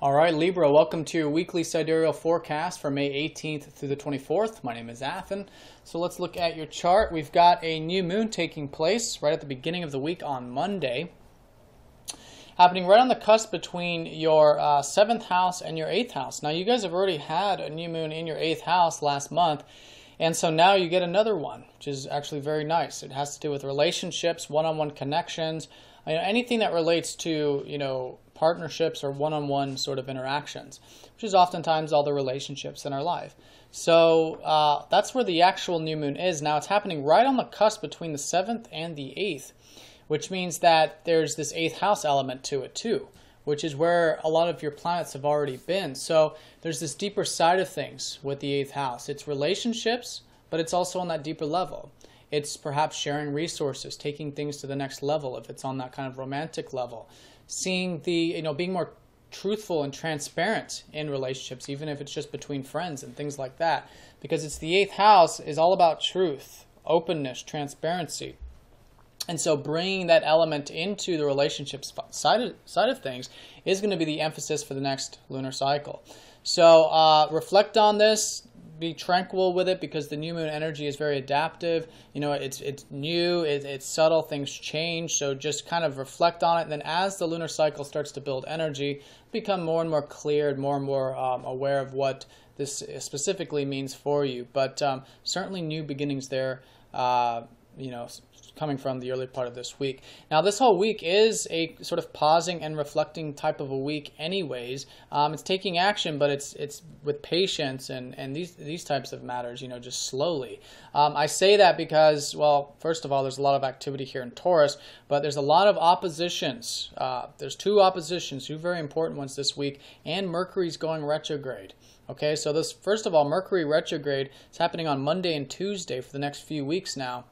All right, Libra, welcome to your weekly sidereal forecast for May 18th through the 24th. My name is Athen. So let's look at your chart. We've got a new moon taking place right at the beginning of the week on Monday, happening right on the cusp between your 7th house and your 8th house. Now, you guys have already had a new moon in your 8th house last month, and so now you get another one, which is actually very nice. It has to do with relationships, one-on-one connections, anything that relates to, partnerships or one-on-one sort of interactions, which is oftentimes all the relationships in our life. So that's where the actual new moon is. Now it's happening right on the cusp between the 7th and the 8th, which means that there's this 8th house element to it too, which is where a lot of your planets have already been. So there's this deeper side of things with the 8th house. It's relationships, but it's also on that deeper level. It's perhaps sharing resources, taking things to the next level if it's on that kind of romantic level. Seeing being more truthful and transparent in relationships, even if it's just between friends and things like that. Because it's the 8th house is all about truth, openness, transparency. And so bringing that element into the relationships side of things is going to be the emphasis for the next lunar cycle. So reflect on this. Be tranquil with it, because the new moon energy is very adaptive. It's new, it's subtle, things change. So just kind of reflect on it. And then as the lunar cycle starts to build energy, become more and more clear and more aware of what this specifically means for you. But certainly new beginnings there, coming from the early part of this week. Now, this whole week is a sort of pausing and reflecting type of a week anyways. It's taking action, but it's with patience and these types of matters, just slowly. I say that because, well, first of all, there's a lot of activity here in Taurus, but there's a lot of oppositions. There's two very important ones this week, and Mercury's going retrograde. Okay, so this, first of all, Mercury retrograde is happening on Monday and Tuesday for the next few weeks now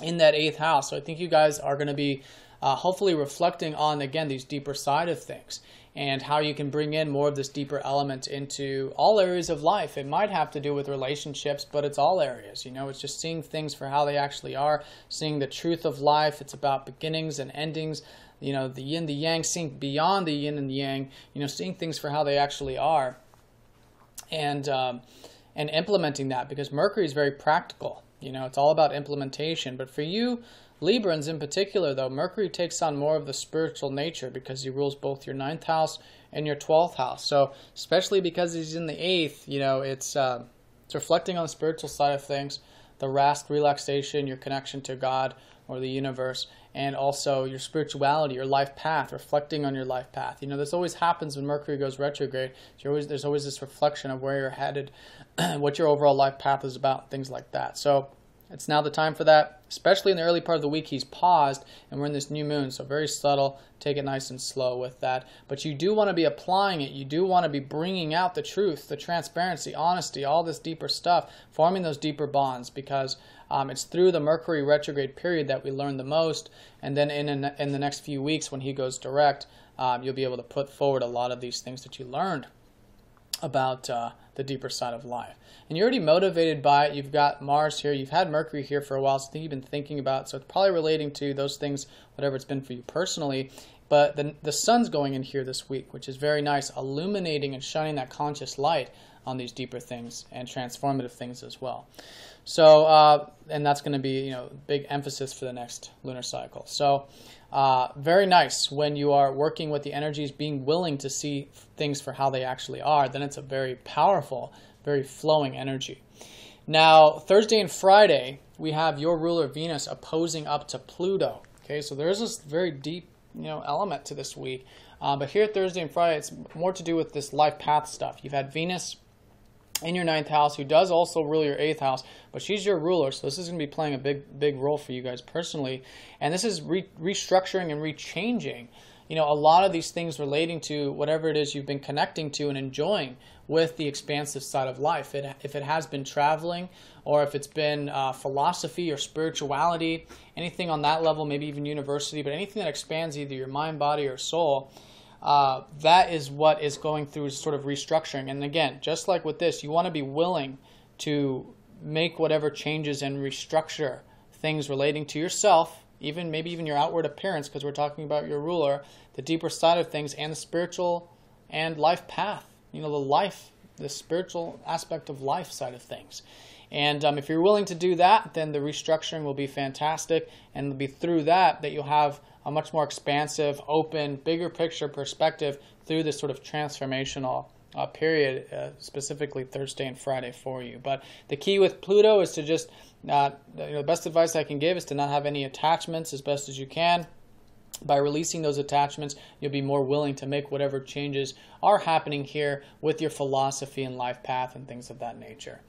in that 8th house. So I think you guys are going to be hopefully reflecting on, again, these deeper side of things and how you can bring in more of this deeper element into all areas of life. It might have to do with relationships, but it's all areas. It's just seeing things for how they actually are, seeing the truth of life. It's about beginnings and endings, the yin, the yang, seeing beyond the yin and the yang, seeing things for how they actually are, and implementing that, because Mercury is very practical. It's all about implementation. But for you, Librans in particular, though, Mercury takes on more of the spiritual nature because he rules both your 9th house and your 12th house. So especially because he's in the 8th, it's reflecting on the spiritual side of things, the rest, relaxation, your connection to God or the universe, and also your spirituality, your life path, reflecting on your life path. This always happens when Mercury goes retrograde. There's always this reflection of where you're headed, what your overall life path is about, things like that. So it's now the time for that, especially in the early part of the week. He's paused, and we're in this new moon, so very subtle. Take it nice and slow with that. But you do want to be applying it. You do want to be bringing out the truth, the transparency, honesty, all this deeper stuff, forming those deeper bonds, because it's through the Mercury retrograde period that we learn the most. And then in the next few weeks, when he goes direct, you'll be able to put forward a lot of these things that you learned about the deeper side of life. And you're already motivated by it. You've got Mars here. You've had Mercury here for a while, so I think you've been thinking about it. So it's probably relating to those things, whatever it's been for you personally. But the sun's going in here this week, which is very nice, illuminating and shining that conscious light on these deeper things and transformative things as well. So, and that's going to be, big emphasis for the next lunar cycle. So, very nice when you are working with the energies, being willing to see things for how they actually are. Then it's a very powerful, very flowing energy. Now, Thursday and Friday, we have your ruler Venus opposing up to Pluto. Okay, so there's this very deep, element to this week. But here Thursday and Friday, it's more to do with this life path stuff. You've had Venus in your 9th house, who does also rule your 8th house, but she's your ruler, so this is going to be playing a big role for you guys personally. And this is restructuring and rechanging, a lot of these things relating to whatever it is you've been connecting to and enjoying with the expansive side of life. If it has been traveling, or if it's been philosophy or spirituality, anything on that level, maybe even university, but anything that expands either your mind, body, or soul, that is what is going through sort of restructuring. And again, just like with this, you want to be willing to make whatever changes and restructure things relating to yourself, maybe even your outward appearance, because we're talking about your ruler, the deeper side of things, and the spiritual and life path, the spiritual aspect of life side of things. And if you're willing to do that, then the restructuring will be fantastic, and it'll be through that you'll have a much more expansive, open, bigger picture perspective through this sort of transformational period, specifically Thursday and Friday for you. But the key with Pluto is to just, the best advice I can give is to not have any attachments as best as you can. By releasing those attachments, you'll be more willing to make whatever changes are happening here with your philosophy and life path and things of that nature.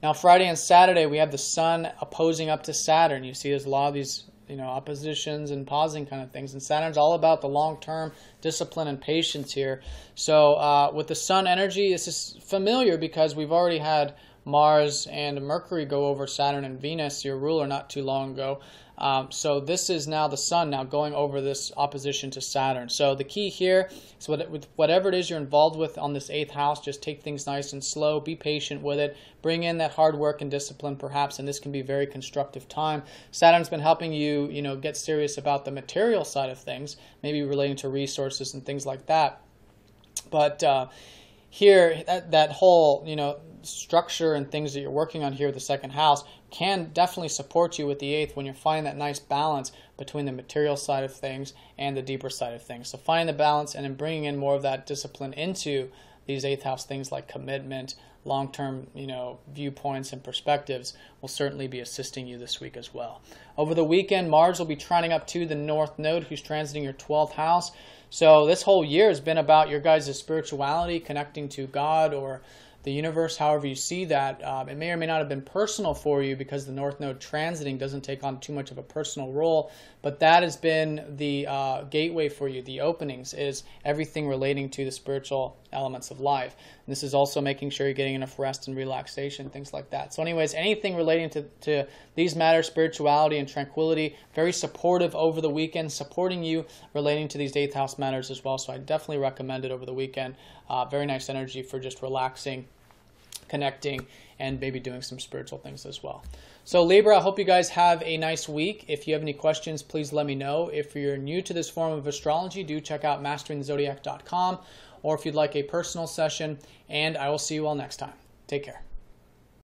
Now, Friday and Saturday, we have the Sun opposing up to Saturn. You see there's a lot of these oppositions and pausing kind of things. And Saturn's all about the long-term discipline and patience here. So with the Sun energy, this is familiar because we've already had Mars and Mercury go over Saturn and Venus, your ruler, not too long ago. So this is now the Sun now going over this opposition to Saturn. So the key here is with whatever it is you're involved with on this 8th house, just take things nice and slow, be patient with it, bring in that hard work and discipline perhaps, and this can be a very constructive time. Saturn's been helping you, get serious about the material side of things, maybe relating to resources and things like that. But here, that whole, structure and things that you're working on here with the 2nd house can definitely support you with the 8th when you're finding that nice balance between the material side of things and the deeper side of things. So finding the balance and then bringing in more of that discipline into these 8th house things like commitment, long-term, viewpoints and perspectives will certainly be assisting you this week as well. Over the weekend, Mars will be trining up to the North Node, who's transiting your 12th house. So this whole year has been about your guys' spirituality, connecting to God or the universe, however you see that. It may or may not have been personal for you because the North Node transiting doesn't take on too much of a personal role, but that has been the gateway for you. The openings is everything relating to the spiritual elements of life. And this is also making sure you're getting enough rest and relaxation, things like that. So anyways, anything relating to these matters, spirituality and tranquility, very supportive over the weekend, supporting you relating to these 8th house matters as well. So I definitely recommend it over the weekend. Very nice energy for just relaxing, connecting, and maybe doing some spiritual things as well. So Libra, I hope you guys have a nice week. If you have any questions, please let me know. If you're new to this form of astrology, do check out masteringthezodiac.com, or if you'd like a personal session, and I will see you all next time. Take care.